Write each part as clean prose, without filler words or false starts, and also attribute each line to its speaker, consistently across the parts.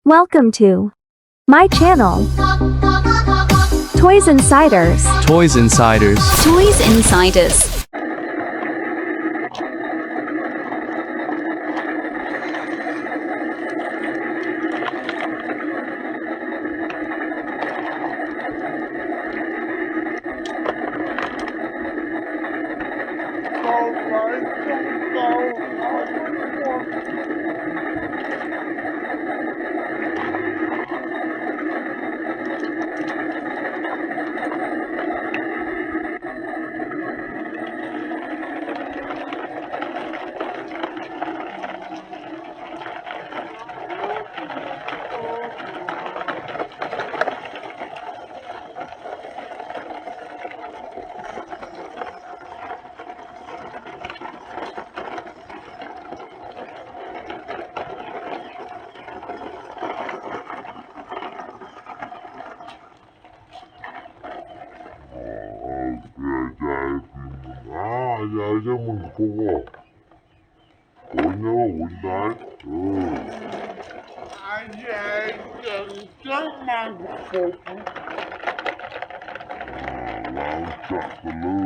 Speaker 1: Welcome to my channel, Toys Insiders.
Speaker 2: Toys Insiders.
Speaker 3: Toys Insiders.
Speaker 4: 야자문 보고 오냐고 온다. 정말 보고. 랑짝블루.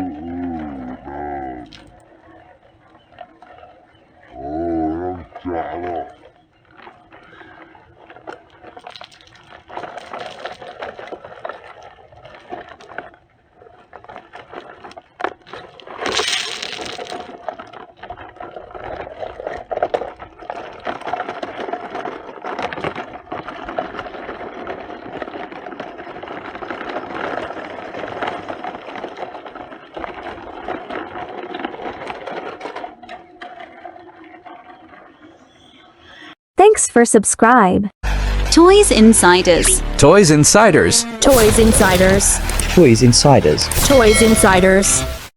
Speaker 1: Thanks for subscribe.
Speaker 3: Toys Insiders.
Speaker 2: Toys Insiders.
Speaker 1: Toys Insiders.
Speaker 5: Toys Insiders.
Speaker 1: Toys Insiders.